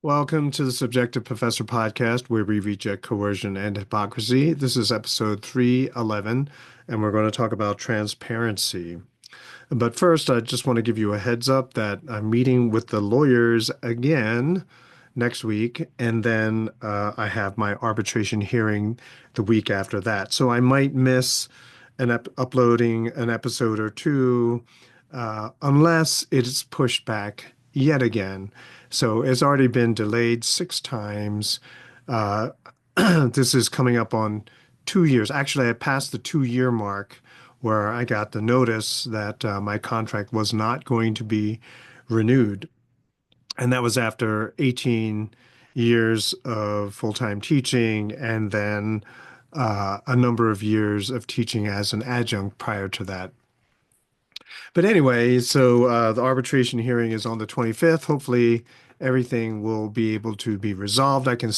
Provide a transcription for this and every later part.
Welcome to the Subjective Professor podcast, where we reject coercion and hypocrisy. This is episode 311, and we're going to talk about transparency. But first, I just want to give you a heads up that I'm meeting with the lawyers again next week, and then I have my arbitration hearing the week after that. So I might miss uploading an episode or two unless it's pushed back yet again. So it's already been delayed 6 times. Uh, this is coming up on 2 years. Actually, I passed the 2 year mark where I got the notice that my contract was not going to be renewed. And that was after 18 years of full-time teaching and then a number of years of teaching as an adjunct prior to that. But anyway, so the arbitration hearing is on the 25th. Hopefully, everything will be able to be resolved. I can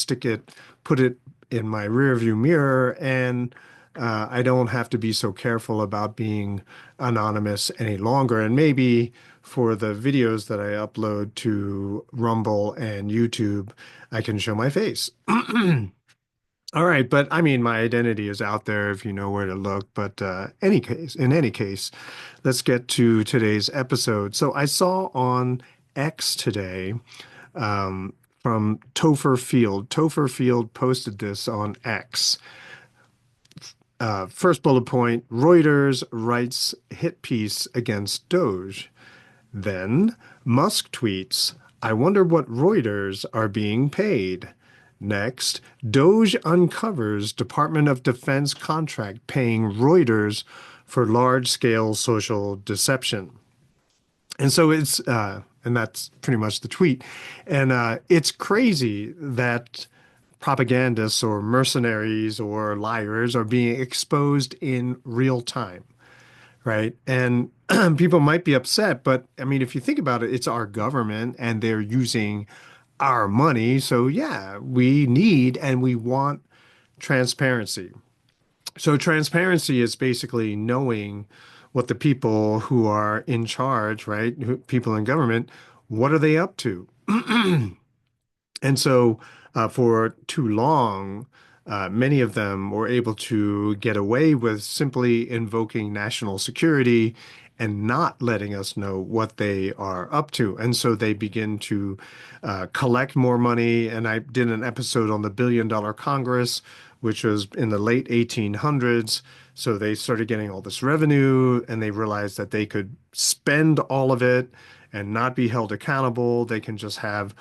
put it in my rearview mirror, and I don't have to be so careful about being anonymous any longer. And maybe for the videos that I upload to Rumble and YouTube, I can show my face. All right, but I mean, my identity is out there if you know where to look. But in any case, let's get to today's episode. So I saw on X today from Topher Field. Topher Field posted this on X. First bullet point, Reuters writes hit piece against DOGE. Then Musk tweets, I wonder what Reuters are being paid. Next, DOGE uncovers Department of Defense contract paying Reuters for large-scale social deception. And so and that's pretty much the tweet. And it's crazy that propagandists or mercenaries or liars are being exposed in real time, right? And people might be upset, but I mean, if you think about it, it's our government and they're using our money. So yeah, we need and we want transparency. So transparency is basically knowing what the people who are in charge, right? People in government, what are they up to? And so for too long, many of them were able to get away with simply invoking national security and not letting us know what they are up to. And so they begin to collect more money. And I did an episode on the $1 billion Congress, which was in the late 1800s. So they started getting all this revenue and they realized that they could spend all of it and not be held accountable. They can just have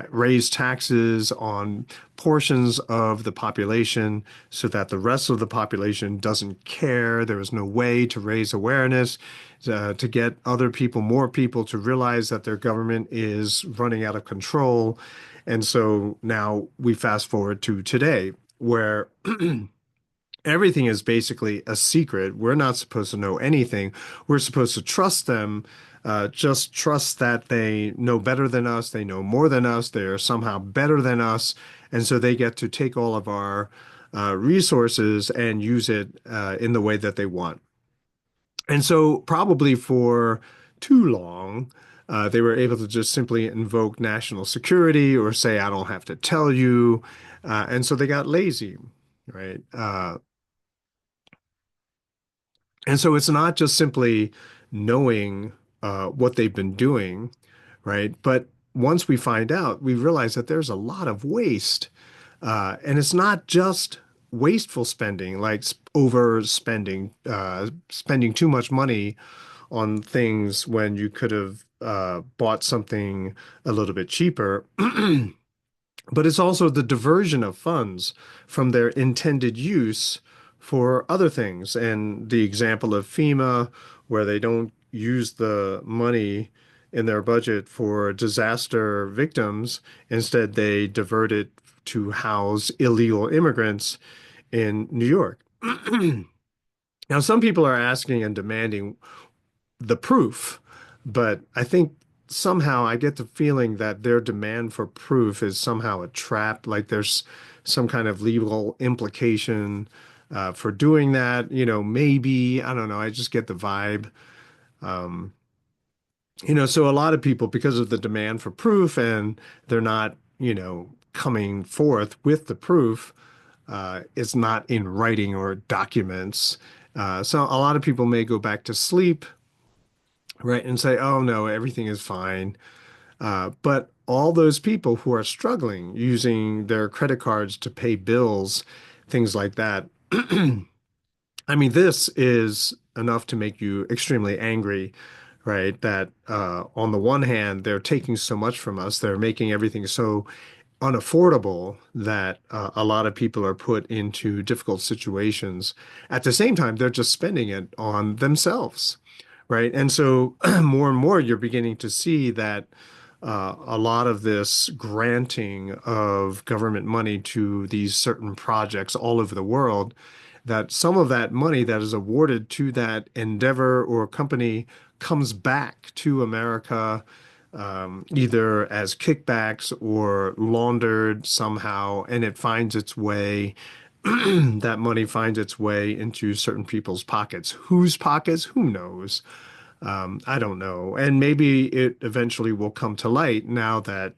raise taxes on portions of the population so that the rest of the population doesn't care. There is no way to raise awareness, to get other people, more people to realize that their government is running out of control. And so now we fast forward to today, where everything is basically a secret. We're not supposed to know anything. We're supposed to trust them, just trust that they know better than us, they know more than us, they're somehow better than us, and so they get to take all of our resources and use it in the way that they want. And so probably for too long, they were able to just simply invoke national security or say, I don't have to tell you. And so they got lazy, right? And so it's not just simply knowing what they've been doing, right? But once we find out, we realize that there's a lot of waste. And it's not just wasteful spending, like overspending, spending too much money on things when you could have bought something a little bit cheaper. But it's also the diversion of funds from their intended use for other things. And the example of FEMA, where they don't use the money in their budget for disaster victims, instead they divert it to house illegal immigrants in New York. Now, some people are asking and demanding the proof, but I think somehow I get the feeling that their demand for proof is somehow a trap, like there's some kind of legal implication for doing that. Maybe, I don't know, I just get the vibe. So a lot of people, because of the demand for proof and they're not, coming forth with the proof is not in writing or documents. So a lot of people may go back to sleep, right, and say, oh no, everything is fine. But all those people who are struggling using their credit cards to pay bills, things like that, I mean, this is enough to make you extremely angry, right? That on the one hand, they're taking so much from us, they're making everything so unaffordable that a lot of people are put into difficult situations. At the same time, they're just spending it on themselves, right? And so more and more, you're beginning to see that a lot of this granting of government money to these certain projects all over the world, that some of that money that is awarded to that endeavor or company comes back to America, either as kickbacks or laundered somehow, and it finds its way, that money finds its way into certain people's pockets. Whose pockets? Who knows? I don't know. And maybe it eventually will come to light now that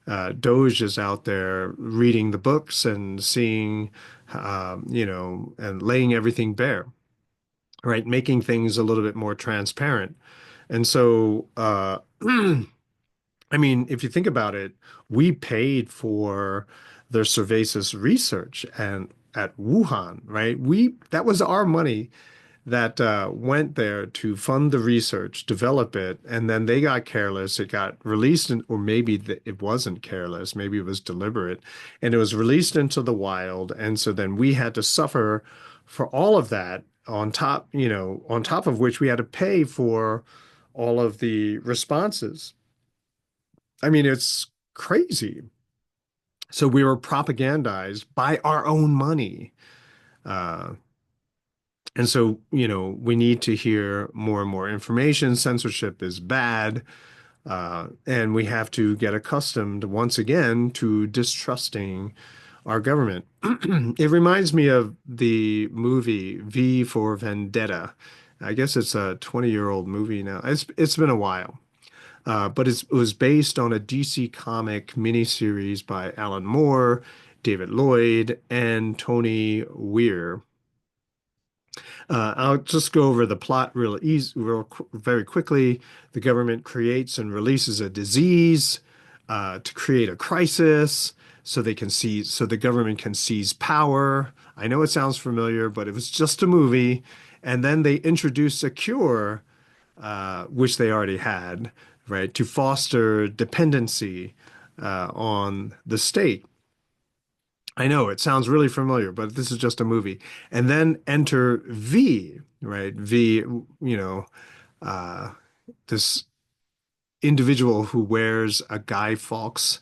DOGE is out there reading the books and seeing, and laying everything bare, right? Making things a little bit more transparent. And so, I mean, if you think about it, we paid for the Cervasis research and at Wuhan, right? That was our money that went there to fund the research, develop it, and then they got careless. It got released, or maybe it wasn't careless, maybe it was deliberate, and it was released into the wild. And so then we had to suffer for all of that on top of which we had to pay for all of the responses. I mean, it's crazy. So we were propagandized by our own money. Uh, And so, we need to hear more and more information. Censorship is bad. And we have to get accustomed once again to distrusting our government. It reminds me of the movie V for Vendetta. I guess it's a 20-year-old movie now. It's been a while. But it was based on a DC comic miniseries by Alan Moore, David Lloyd, and Tony Weir. I'll just go over the plot very quickly. The government creates and releases a disease to create a crisis, so the government can seize power. I know it sounds familiar, but it was just a movie. And then they introduce a cure, which they already had, right, to foster dependency on the state. I know it sounds really familiar, but this is just a movie. And then enter V, right? V, uh, this individual who wears a Guy Fawkes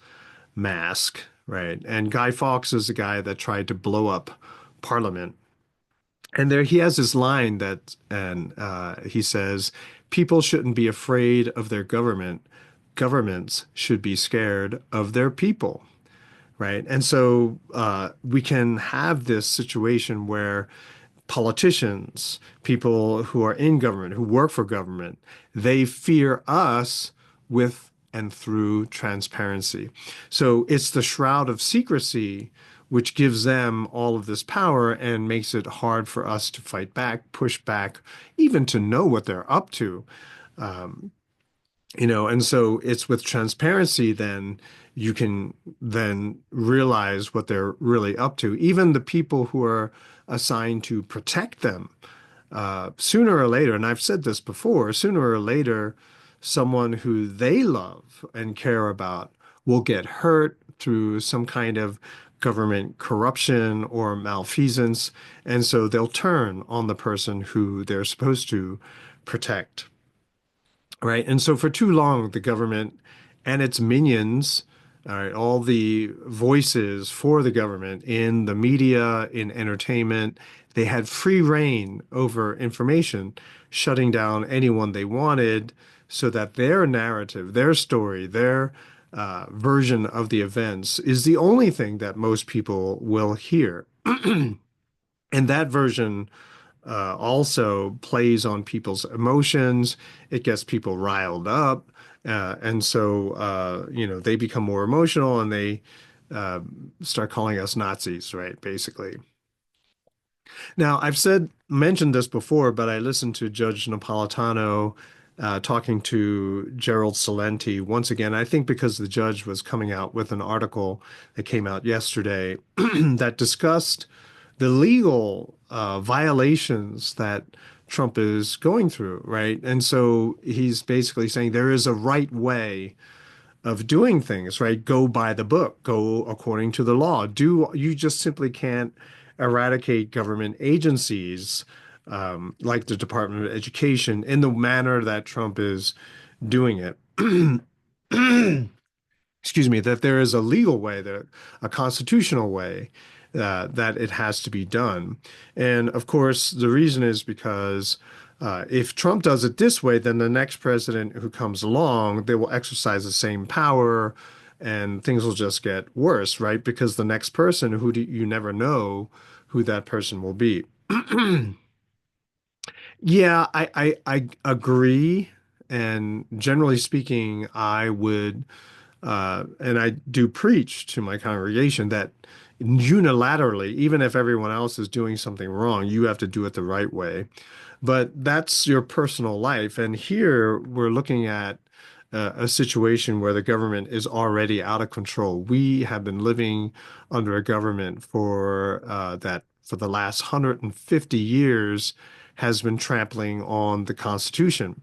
mask, right? And Guy Fawkes is the guy that tried to blow up Parliament. And there he has this line and he says, people shouldn't be afraid of their government. Governments should be scared of their people. Right. And so we can have this situation where politicians, people who are in government, who work for government, they fear us with and through transparency. So it's the shroud of secrecy which gives them all of this power and makes it hard for us to fight back, push back, even to know what they're up to. Um, and so it's with transparency, then you can then realize what they're really up to. Even the people who are assigned to protect them, sooner or later, and I've said this before, sooner or later, someone who they love and care about will get hurt through some kind of government corruption or malfeasance. And so they'll turn on the person who they're supposed to protect. Right. And so for too long, the government and its minions, all right, all the voices for the government in the media, in entertainment, they had free reign over information, shutting down anyone they wanted so that their narrative, their story, their version of the events is the only thing that most people will hear. And that version also plays on people's emotions. It gets people riled up. And so, they become more emotional and they uh, start calling us Nazis, right? Basically. Now, mentioned this before, but I listened to Judge Napolitano talking to Gerald Salenti once again. I think because the judge was coming out with an article that came out yesterday that discussed the legal violations that Trump is going through, right? And so he's basically saying there is a right way of doing things, right? Go by the book, go according to the law. You just simply can't eradicate government agencies like the Department of Education in the manner that Trump is doing it. Excuse me, that there is a legal way, that a constitutional way that it has to be done. And of course, the reason is because if Trump does it this way, then the next president who comes along, they will exercise the same power and things will just get worse, right? Because the next person you never know who that person will be. Yeah, I agree. And generally speaking, I would and I do preach to my congregation that unilaterally, even if everyone else is doing something wrong, you have to do it the right way. But that's your personal life. And here we're looking at a situation where the government is already out of control. We have been living under a government for the last 150 years has been trampling on the Constitution.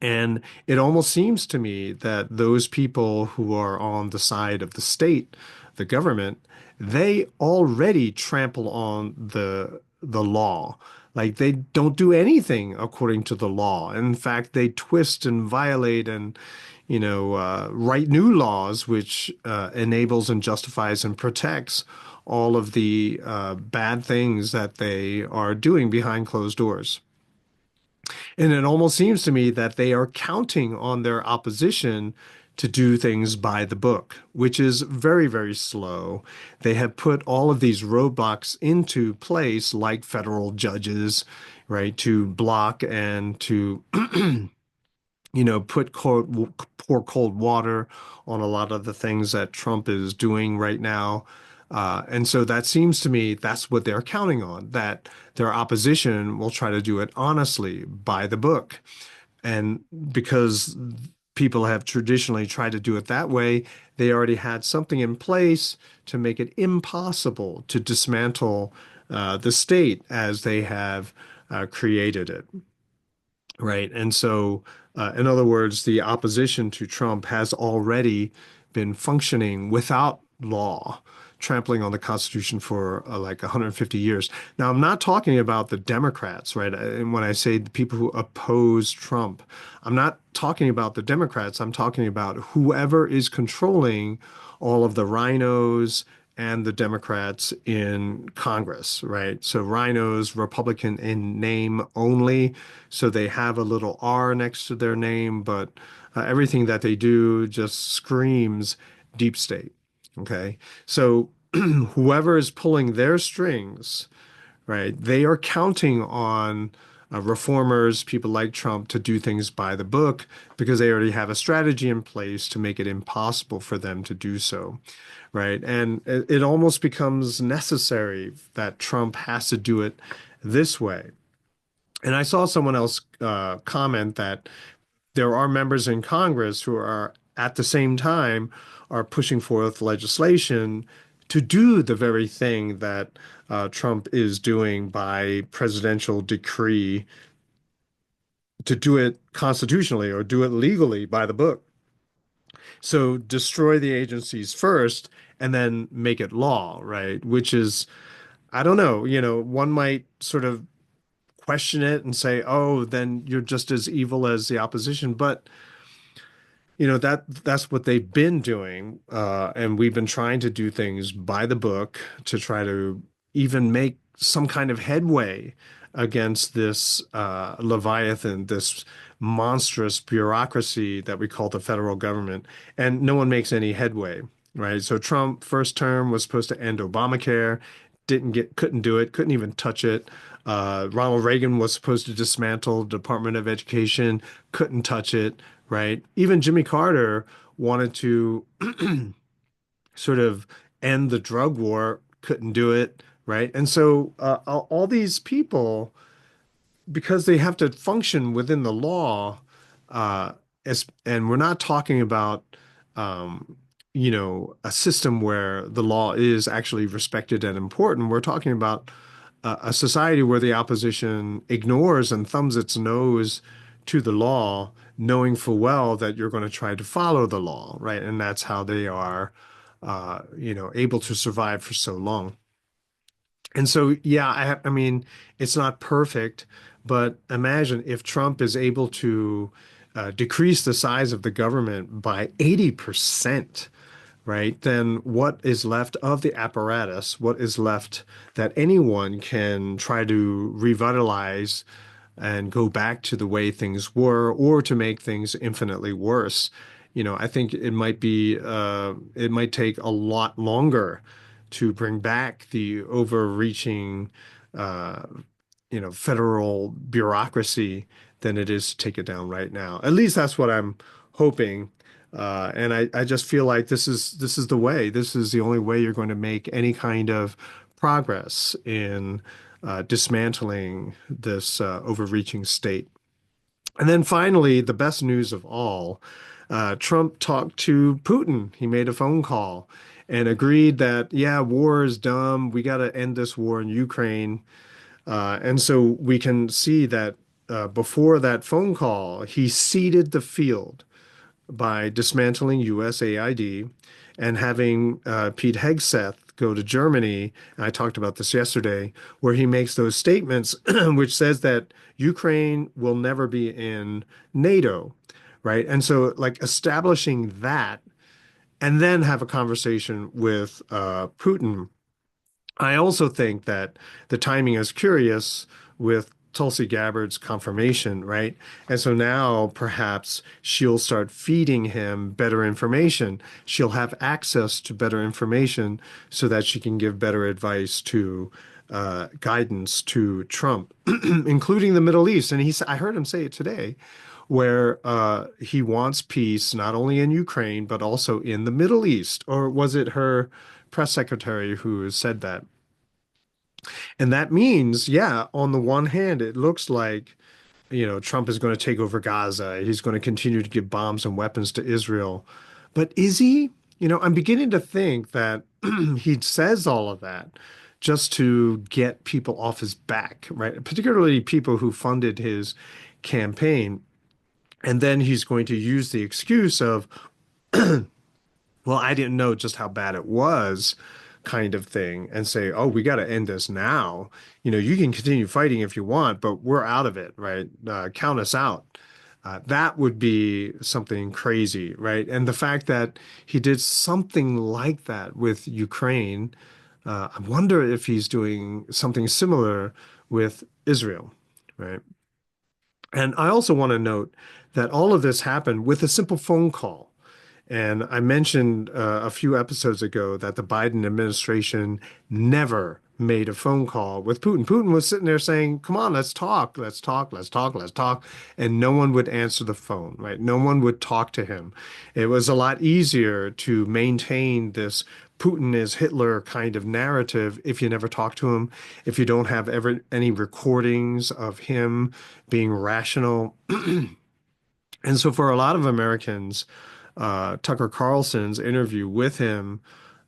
And it almost seems to me that those people who are on the side of the state, the government, they already trample on the law. Like they don't do anything according to the law. In fact, they twist and violate and, write new laws, which enables and justifies and protects all of the bad things that they are doing behind closed doors. And it almost seems to me that they are counting on their opposition to do things by the book, which is very, very slow. They have put all of these roadblocks into place, like federal judges, right, to block and to pour cold water on a lot of the things that Trump is doing right now. And so that seems to me that's what they're counting on, that their opposition will try to do it honestly by the book. And because people have traditionally tried to do it that way, they already had something in place to make it impossible to dismantle the state as they have created it. Right. And so, in other words, the opposition to Trump has already been functioning without law, trampling on the Constitution for like 150 years. Now, I'm not talking about the Democrats, right? And when I say the people who oppose Trump, I'm not talking about the Democrats. I'm talking about whoever is controlling all of the rhinos and the Democrats in Congress, right? So rhinos, Republican in name only. So they have a little R next to their name, but everything that they do just screams deep state. Okay. So whoever is pulling their strings, right, they are counting on reformers, people like Trump, to do things by the book because they already have a strategy in place to make it impossible for them to do so, right? And it almost becomes necessary that Trump has to do it this way. And I saw someone else comment that there are members in Congress who are at the same time are pushing forth legislation to do the very thing that Trump is doing by presidential decree to do it constitutionally or do it legally by the book. So destroy the agencies first and then make it law, right? Which is, I don't know, one might sort of question it and say, oh, then you're just as evil as the opposition. But that's what they've been doing, and we've been trying to do things by the book to try to even make some kind of headway against this Leviathan, this monstrous bureaucracy that we call the federal government, and no one makes any headway, right? So Trump, first term, was supposed to end Obamacare, couldn't do it, couldn't even touch it. Ronald Reagan was supposed to dismantle the Department of Education, couldn't touch it, right? Even Jimmy Carter wanted to sort of end the drug war, couldn't do it, right? And so all these people, because they have to function within the law, uh, and we're not talking about, um, a system where the law is actually respected and important. We're talking about a society where the opposition ignores and thumbs its nose to the law, knowing full well that you're going to try to follow the law, right? And that's how they are, able to survive for so long. And so, yeah, I mean, it's not perfect, but imagine if Trump is able to decrease the size of the government by 80%, right? Then what is left of the apparatus? What is left that anyone can try to revitalize and go back to the way things were, or to make things infinitely worse? I think it might take a lot longer to bring back the overreaching, uh, federal bureaucracy than it is to take it down right now. At least that's what I'm hoping. And I just feel like this is the way. This is the only way you're going to make any kind of progress in dismantling this overreaching state. And then finally, the best news of all, Trump talked to Putin. He made a phone call and agreed that, yeah, war is dumb. We got to end this war in Ukraine. And so we can see that before that phone call, he ceded the field by dismantling USAID and having Pete Hegseth go to Germany. And I talked about this yesterday, where he makes those statements, which says that Ukraine will never be in NATO, right? And so, like, establishing that and then have a conversation with Putin. I also think that the timing is curious with Tulsi Gabbard's confirmation, right? And so now perhaps she'll start feeding him better information. She'll have access to better information so that she can give better advice to guidance to Trump, including the Middle East. And I heard him say it today, where he wants peace not only in Ukraine but also in the Middle East. Or was it her press secretary who said that? And that means, yeah, on the one hand, it looks like, Trump is going to take over Gaza. He's going to continue to give bombs and weapons to Israel. But is he? I'm beginning to think that he says all of that just to get people off his back, right? Particularly people who funded his campaign. And then he's going to use the excuse of, well, I didn't know just how bad it was, kind of thing, and say, oh, we got to end this now. You can continue fighting if you want, but we're out of it, right? Count us out. That would be something crazy, right? And the fact that he did something like that with Ukraine, I wonder if he's doing something similar with Israel, right? And I also want to note that all of this happened with a simple phone call. And I mentioned a few episodes ago that the Biden administration never made a phone call with Putin. Putin was sitting there saying, come on, let's talk, let's talk, let's talk, let's talk. And no one would answer the phone, right? No one would talk to him. It was a lot easier to maintain this Putin is Hitler kind of narrative if you never talk to him, if you don't have ever any recordings of him being rational. And so for a lot of Americans, Tucker Carlson's interview with him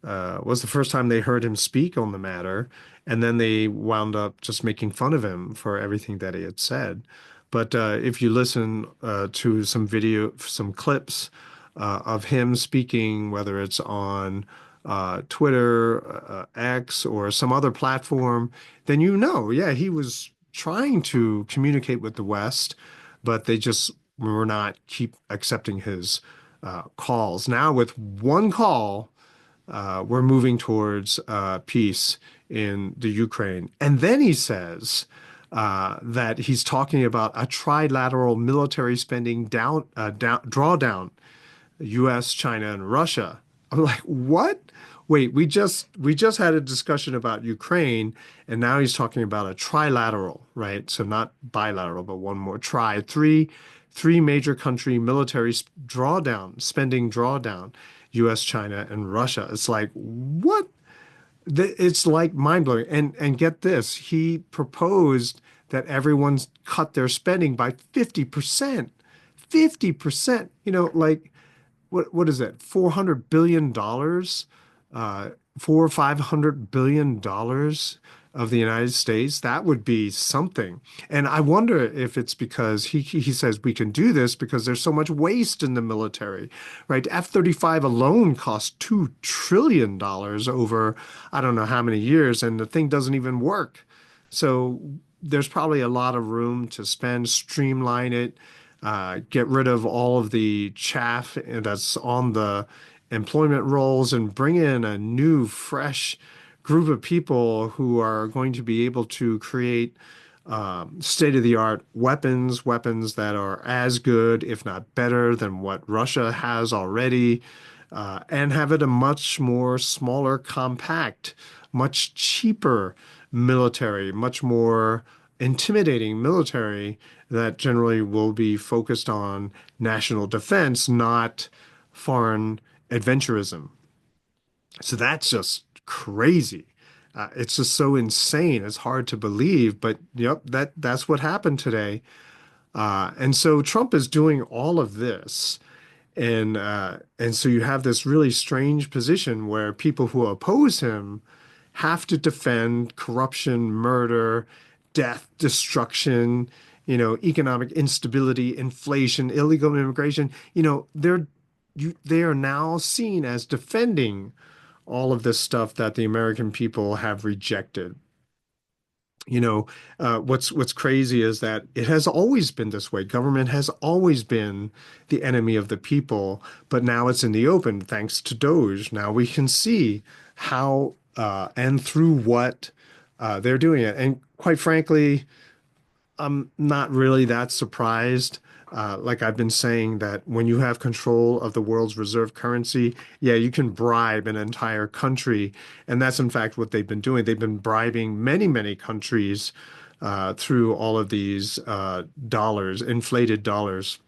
was the first time they heard him speak on the matter. And then they wound up just making fun of him for everything that he had said. But if you listen to some clips of him speaking, whether it's on Twitter, X, or some other platform, then yeah, he was trying to communicate with the West, but they just were not keep accepting his calls. Now, with one call, we're moving towards peace in the Ukraine. And then he says that he's talking about a trilateral military spending drawdown, U.S., China, and Russia. I'm like, what? Wait, we just had a discussion about Ukraine, and now he's talking about a trilateral, right? So not bilateral, but one more three three major country military drawdown, spending drawdown, US, China, and Russia. It's like, what? It's like mind blowing. And get this, he proposed that everyone's cut their spending by 50%. 50%. Like what is it? $400 billion, four or $500 billion of the United States. That would be something. And I wonder if it's because he says we can do this because there's so much waste in the military, right? F-35 alone cost $2 trillion over I don't know how many years, and the thing doesn't even work. So there's probably a lot of room to spend, streamline it, get rid of all of the chaff that's on the employment rolls and bring in a new, fresh group of people who are going to be able to create state-of-the-art weapons, weapons that are as good, if not better, than what Russia has already, and have it a much more smaller, compact, much cheaper military, much more intimidating military that generally will be focused on national defense, not foreign adventurism. So that's just crazy. It's just so insane. It's hard to believe, but yep, that's what happened today. And so Trump is doing all of this, and so you have this really strange position where people who oppose him have to defend corruption, murder, death, destruction, economic instability, inflation, illegal immigration. They are now seen as defending all of this stuff that the American people have rejected. What's crazy is that it has always been this way. Government has always been the enemy of the people, but now it's in the open thanks to DOGE. Now we can see how and through what they're doing it. And quite frankly, I'm not really that surprised. Like I've been saying, that when you have control of the world's reserve currency, yeah, you can bribe an entire country. And that's in fact what they've been doing. They've been bribing many, many countries through all of these dollars, inflated dollars.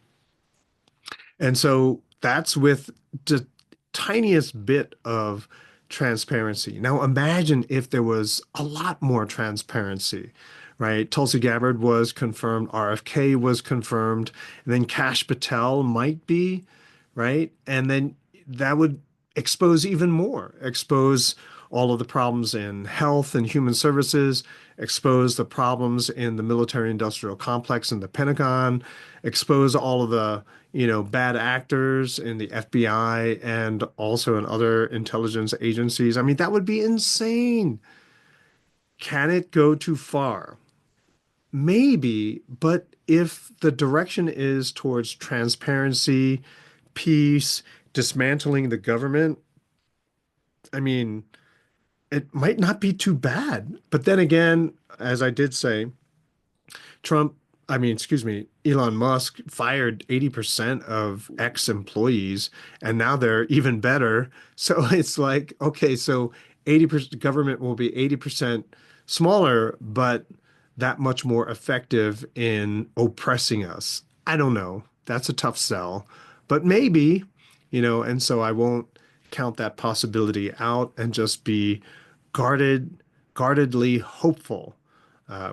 And so that's with the tiniest bit of transparency. Now imagine if there was a lot more transparency, right? Tulsi Gabbard was confirmed, RFK was confirmed, and then Kash Patel might be, right? And then that would expose even more, expose all of the problems in health and human services, expose the problems in the military industrial complex in the Pentagon, expose all of the, bad actors in the FBI and also in other intelligence agencies. I mean, that would be insane. Can it go too far? Maybe, but if the direction is towards transparency, peace, dismantling the government, I mean, it might not be too bad. But then again, as I did say, Trump, I mean, excuse me, Elon Musk fired 80% of ex-employees, and now they're even better. So it's like, okay, so 80% government will be 80% smaller, but that much more effective in oppressing us. I don't know. That's a tough sell, but maybe, and so I won't count that possibility out and just be guardedly hopeful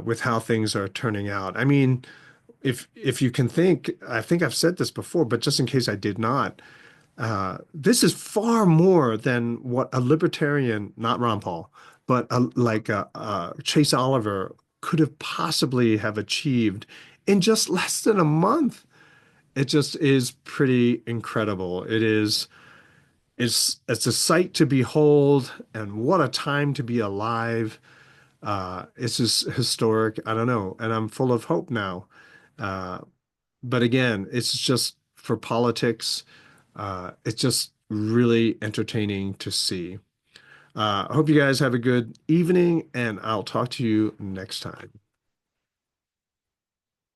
with how things are turning out. I mean, if you can think, I think I've said this before, but just in case I did not, this is far more than what a libertarian, not Ron Paul, but Chase Oliver could have possibly have achieved in just less than a month. It just is pretty incredible. It's a sight to behold, and what a time to be alive. It's just historic. I don't know, and I'm full of hope now. Uh, but again, it's just for politics. It's just really entertaining to see. I hope you guys have a good evening, and I'll talk to you next time.